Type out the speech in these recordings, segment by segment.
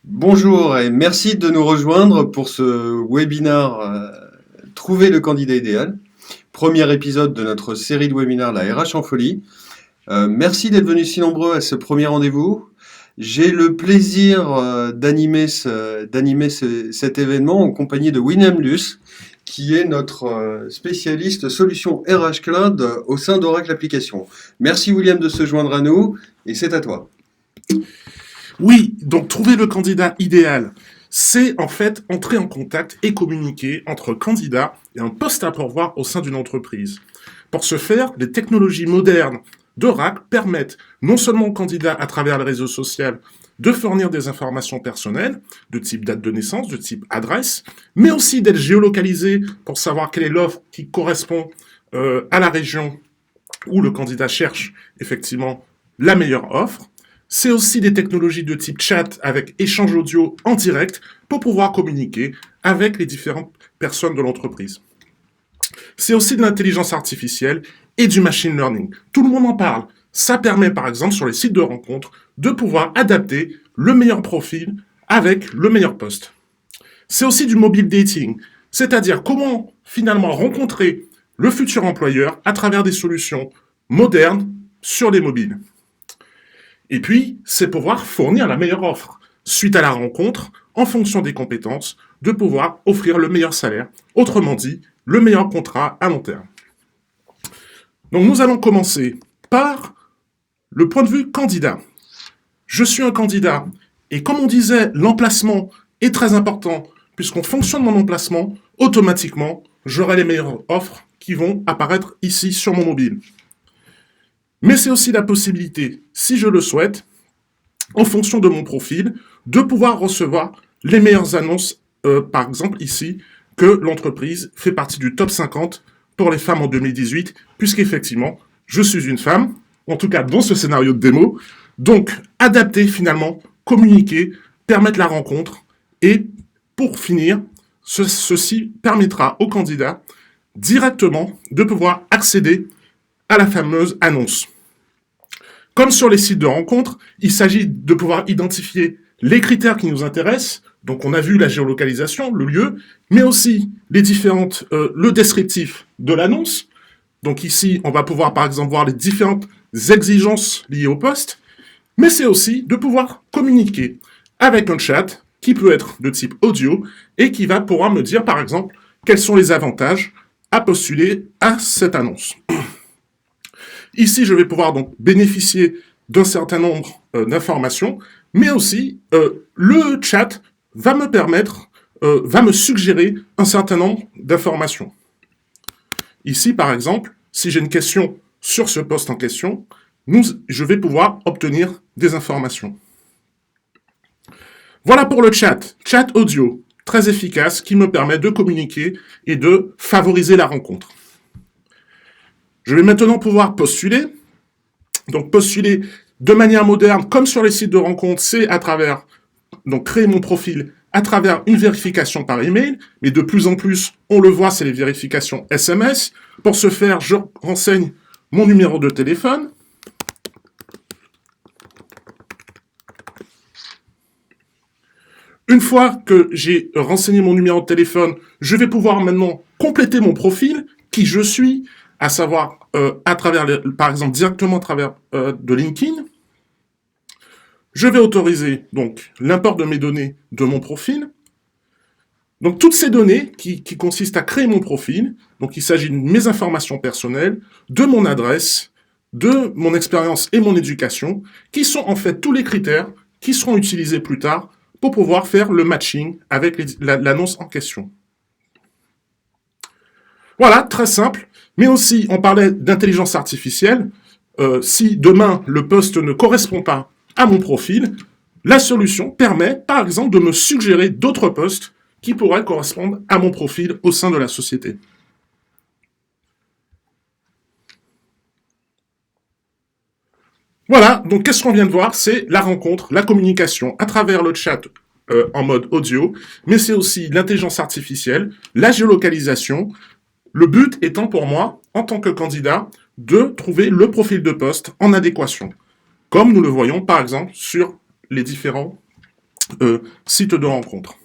Bonjour et merci de nous rejoindre pour ce webinaire Trouver le candidat idéal. Premier épisode de notre série de webinaires La RH en folie. Merci d'être venus si nombreux à ce premier rendez-vous. J'ai le plaisir d'animer cet événement en compagnie de William Luce, qui est notre spécialiste solution RH Cloud au sein d'Oracle Applications. Merci William de se joindre à nous et c'est à toi. Oui, donc trouver le candidat idéal, c'est en fait entrer en contact et communiquer entre candidat et un poste à pourvoir au sein d'une entreprise. Pour ce faire, les technologies modernes d'Oracle permettent non seulement aux candidats à travers les réseaux sociaux de fournir des informations personnelles, de type date de naissance, de type adresse, mais aussi d'être géolocalisés pour savoir quelle est l'offre qui correspond à la région où le candidat cherche effectivement la meilleure offre. C'est aussi des technologies de type chat avec échange audio en direct pour pouvoir communiquer avec les différentes personnes de l'entreprise. C'est aussi de l'intelligence artificielle et du machine learning. Tout le monde en parle. Ça permet par exemple sur les sites de rencontres de pouvoir adapter le meilleur profil avec le meilleur poste. C'est aussi du mobile dating, c'est-à-dire comment finalement rencontrer le futur employeur à travers des solutions modernes sur les mobiles. Et puis, c'est pouvoir fournir la meilleure offre. Suite à la rencontre, en fonction des compétences, de pouvoir offrir le meilleur salaire, autrement dit, le meilleur contrat à long terme. Donc nous allons commencer par le point de vue candidat. Je suis un candidat, et comme on disait, l'emplacement est très important, puisqu'en fonction de mon emplacement, automatiquement, j'aurai les meilleures offres qui vont apparaître ici sur mon mobile. Mais c'est aussi la possibilité, si je le souhaite, en fonction de mon profil, de pouvoir recevoir les meilleures annonces, par exemple ici, que l'entreprise fait partie du top 50 pour les femmes en 2018, puisqu'effectivement, je suis une femme, en tout cas dans ce scénario de démo, donc adapter finalement, communiquer, permettre la rencontre, et pour finir, ceci permettra aux candidats directement de pouvoir accéder à la fameuse annonce. Comme sur les sites de rencontres, il s'agit de pouvoir identifier les critères qui nous intéressent. Donc on a vu la géolocalisation, le lieu, mais aussi le descriptif de l'annonce. Donc ici, on va pouvoir par exemple voir les différentes exigences liées au poste, mais c'est aussi de pouvoir communiquer avec un chat qui peut être de type audio et qui va pouvoir me dire par exemple quels sont les avantages à postuler à cette annonce. Ici, je vais pouvoir donc bénéficier d'un certain nombre d'informations, mais aussi le chat va me suggérer un certain nombre d'informations. Ici, par exemple, si j'ai une question sur ce poste en question, je vais pouvoir obtenir des informations. Voilà pour le chat audio, très efficace, qui me permet de communiquer et de favoriser la rencontre. Je vais maintenant pouvoir postuler. Donc postuler de manière moderne, comme sur les sites de rencontres, c'est à travers, donc créer mon profil à travers une vérification par email, mais de plus en plus, on le voit, c'est les vérifications SMS. Pour ce faire, je renseigne mon numéro de téléphone. Une fois que j'ai renseigné mon numéro de téléphone, je vais pouvoir maintenant compléter mon profil, qui je suis, à savoir à travers, par exemple, directement à travers de LinkedIn. Je vais autoriser donc l'import de mes données de mon profil. Donc toutes ces données qui consistent à créer mon profil, donc il s'agit de mes informations personnelles, de mon adresse, de mon expérience et mon éducation, qui sont en fait tous les critères qui seront utilisés plus tard pour pouvoir faire le matching avec l'annonce en question. Voilà, très simple. Mais aussi, on parlait d'intelligence artificielle. Si demain, le poste ne correspond pas à mon profil, la solution permet, par exemple, de me suggérer d'autres postes qui pourraient correspondre à mon profil au sein de la société. Voilà, donc qu'est-ce qu'on vient de voir? C'est la rencontre, la communication à travers le chat en mode audio, mais c'est aussi l'intelligence artificielle, la géolocalisation. Le but étant pour moi, en tant que candidat, de trouver le profil de poste en adéquation, comme nous le voyons par exemple sur les différents site de rencontre.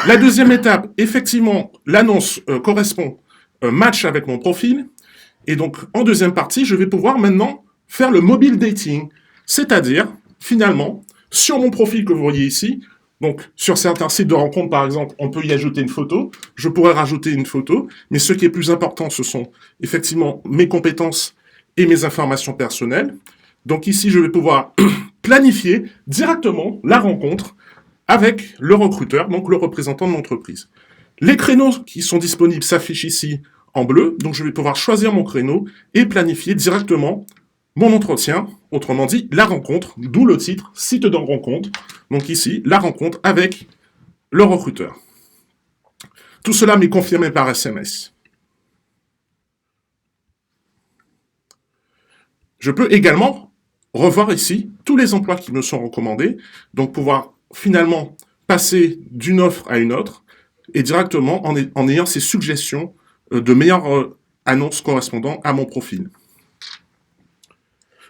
La deuxième étape, effectivement, l'annonce correspond match avec mon profil. Et donc, en deuxième partie, je vais pouvoir maintenant faire le mobile dating. C'est-à-dire, finalement, sur mon profil que vous voyez ici, donc sur certains sites de rencontre, par exemple, on peut y ajouter une photo. Je pourrais rajouter une photo. Mais ce qui est plus important, ce sont effectivement mes compétences et mes informations personnelles. Donc ici, je vais pouvoir planifier directement la rencontre avec le recruteur, donc le représentant de l'entreprise. Les créneaux qui sont disponibles s'affichent ici en bleu, donc je vais pouvoir choisir mon créneau et planifier directement mon entretien, autrement dit la rencontre, d'où le titre, site de rencontre. Donc ici, la rencontre avec le recruteur. Tout cela m'est confirmé par SMS. Je peux également revoir ici tous les emplois qui me sont recommandés, donc pouvoir finalement passer d'une offre à une autre, et directement en ayant ces suggestions de meilleures annonces correspondant à mon profil.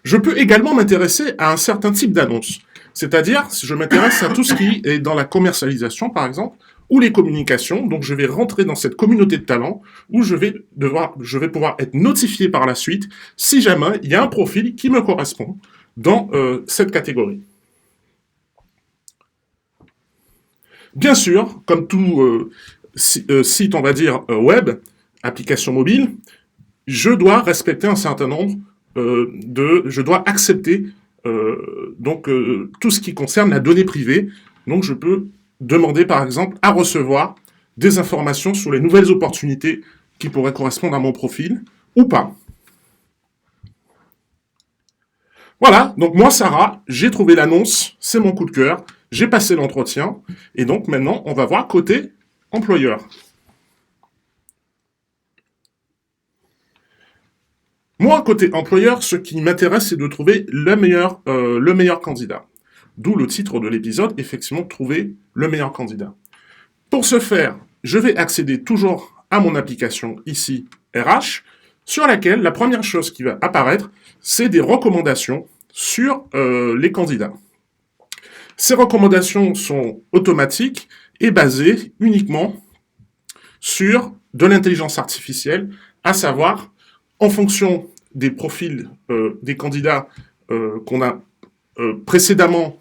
Je peux également m'intéresser à un certain type d'annonce, c'est-à-dire si je m'intéresse à tout ce qui est dans la commercialisation par exemple, ou les communications, donc je vais rentrer dans cette communauté de talents où je vais pouvoir être notifié par la suite si jamais il y a un profil qui me correspond dans cette catégorie. Bien sûr, comme tout site, on va dire, web, application mobile, je dois respecter un certain nombre je dois accepter tout ce qui concerne la donnée privée. Donc je peux demander par exemple à recevoir des informations sur les nouvelles opportunités qui pourraient correspondre à mon profil ou pas. Voilà, donc moi Sarah, j'ai trouvé l'annonce, c'est mon coup de cœur, j'ai passé l'entretien, et donc maintenant on va voir côté employeur. Moi, côté employeur, ce qui m'intéresse, c'est de trouver le meilleur candidat. D'où le titre de l'épisode, effectivement, trouver le meilleur candidat. Pour ce faire, je vais accéder toujours à mon application ici, RH, sur laquelle la première chose qui va apparaître, c'est des recommandations sur les candidats. Ces recommandations sont automatiques et basées uniquement sur de l'intelligence artificielle, à savoir en fonction des profils des candidats qu'on a précédemment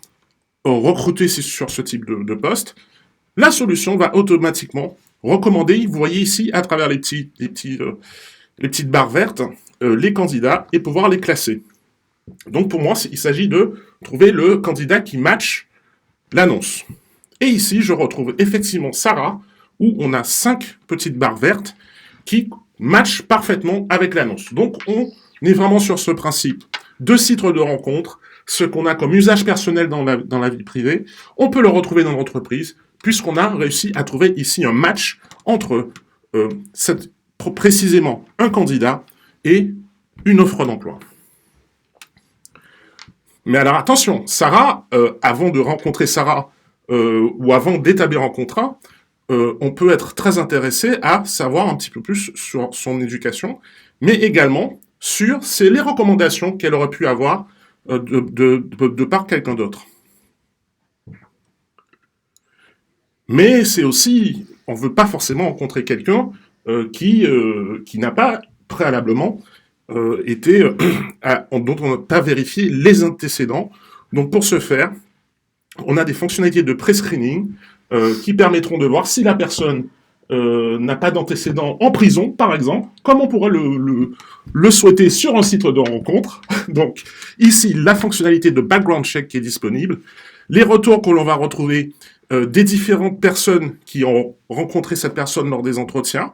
recrutés sur ce type de poste, la solution va automatiquement recommander, vous voyez ici à travers les petites barres vertes, les candidats et pouvoir les classer. Donc pour moi, il s'agit de trouver le candidat qui match l'annonce. Et ici, je retrouve effectivement Sarah, où on a 5 petites barres vertes qui matchent parfaitement avec l'annonce. Donc on est vraiment sur ce principe de site de rencontre, ce qu'on a comme usage personnel dans la vie privée, on peut le retrouver dans l'entreprise, puisqu'on a réussi à trouver ici un match entre précisément un candidat et une offre d'emploi. Mais alors attention, Sarah, avant de rencontrer Sarah, ou avant d'établir un contrat, on peut être très intéressé à savoir un petit peu plus sur son éducation, mais également sur les recommandations qu'elle aurait pu avoir de par quelqu'un d'autre. Mais c'est aussi, on ne veut pas forcément rencontrer quelqu'un qui n'a pas préalablement dont on n'a pas vérifié les antécédents. Donc pour ce faire, on a des fonctionnalités de pré-screening qui permettront de voir si la personne n'a pas d'antécédents en prison, par exemple, comme on pourrait le souhaiter sur un site de rencontre. Donc ici, la fonctionnalité de background check qui est disponible, les retours que l'on va retrouver des différentes personnes qui ont rencontré cette personne lors des entretiens,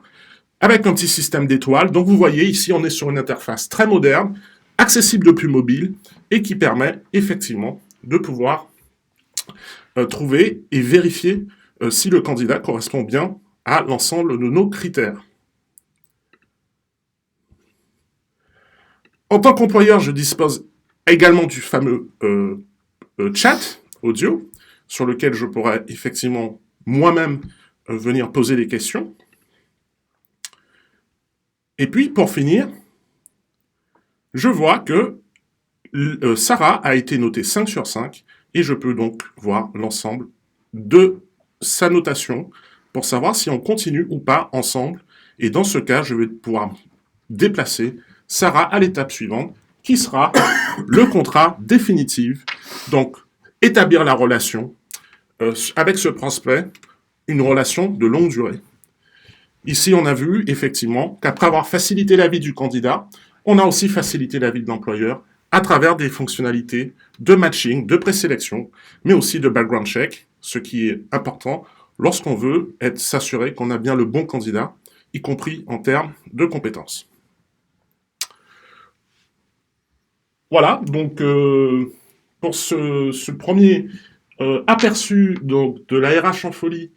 avec un petit système d'étoiles. Donc vous voyez, ici, on est sur une interface très moderne, accessible depuis mobile, et qui permet effectivement de pouvoir trouver et vérifier si le candidat correspond bien à l'ensemble de nos critères. En tant qu'employeur, je dispose également du fameux chat audio, sur lequel je pourrais effectivement moi-même venir poser des questions. Et puis, pour finir, je vois que Sarah a été notée 5 sur 5, et je peux donc voir l'ensemble de sa notation pour savoir si on continue ou pas ensemble. Et dans ce cas, je vais pouvoir déplacer Sarah à l'étape suivante, qui sera le contrat définitif. Donc, établir la relation avec ce prospect, une relation de longue durée. Ici, on a vu effectivement qu'après avoir facilité la vie du candidat, on a aussi facilité la vie de l'employeur à travers des fonctionnalités de matching, de présélection, mais aussi de background check, ce qui est important lorsqu'on veut s'assurer qu'on a bien le bon candidat, y compris en termes de compétences. Voilà, donc pour ce premier aperçu donc, de la RH en folie,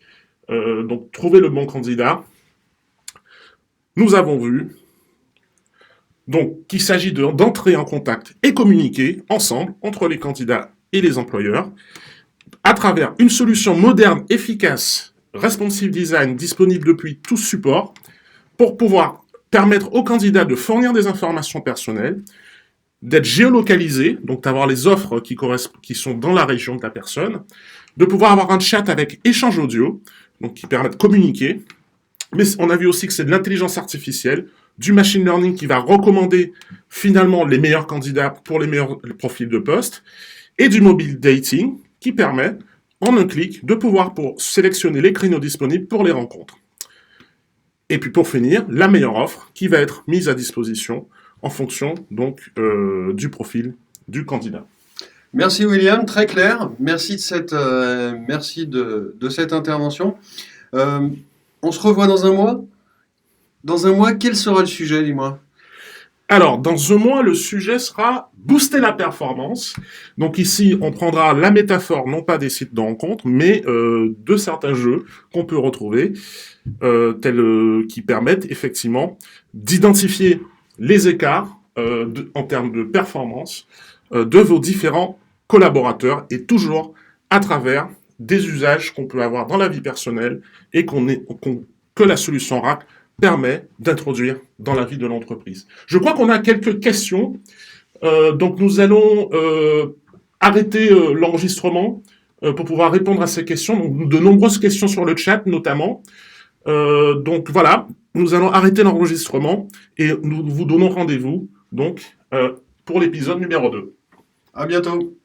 donc trouver le bon candidat, nous avons vu donc qu'il s'agit d'entrer en contact et communiquer ensemble entre les candidats et les employeurs à travers une solution moderne, efficace, responsive design, disponible depuis tout support, pour pouvoir permettre aux candidats de fournir des informations personnelles, d'être géolocalisés, donc d'avoir les offres qui sont dans la région de la personne, de pouvoir avoir un chat avec échange audio, donc qui permet de communiquer. Mais on a vu aussi que c'est de l'intelligence artificielle, du machine learning qui va recommander finalement les meilleurs candidats pour les meilleurs profils de poste, et du mobile dating qui permet, en un clic, de pouvoir sélectionner les créneaux disponibles pour les rencontres. Et puis pour finir, la meilleure offre qui va être mise à disposition en fonction donc du profil du candidat. Merci William, très clair. Merci de cette intervention. On se revoit dans un mois. Dans un mois, quel sera le sujet, dis-moi? Alors, dans un mois, le sujet sera booster la performance. Donc ici, on prendra la métaphore, non pas des sites de rencontres, mais de certains jeux qu'on peut retrouver, qui permettent effectivement d'identifier les écarts en termes de performance de vos différents collaborateurs, et toujours à travers des usages qu'on peut avoir dans la vie personnelle et que la solution RAC permet d'introduire dans la vie de l'entreprise. Je crois qu'on a quelques questions, donc nous allons arrêter l'enregistrement pour pouvoir répondre à ces questions. Donc, de nombreuses questions sur le chat notamment. Donc voilà, nous allons arrêter l'enregistrement et nous vous donnons rendez-vous donc pour l'épisode numéro 2. À bientôt.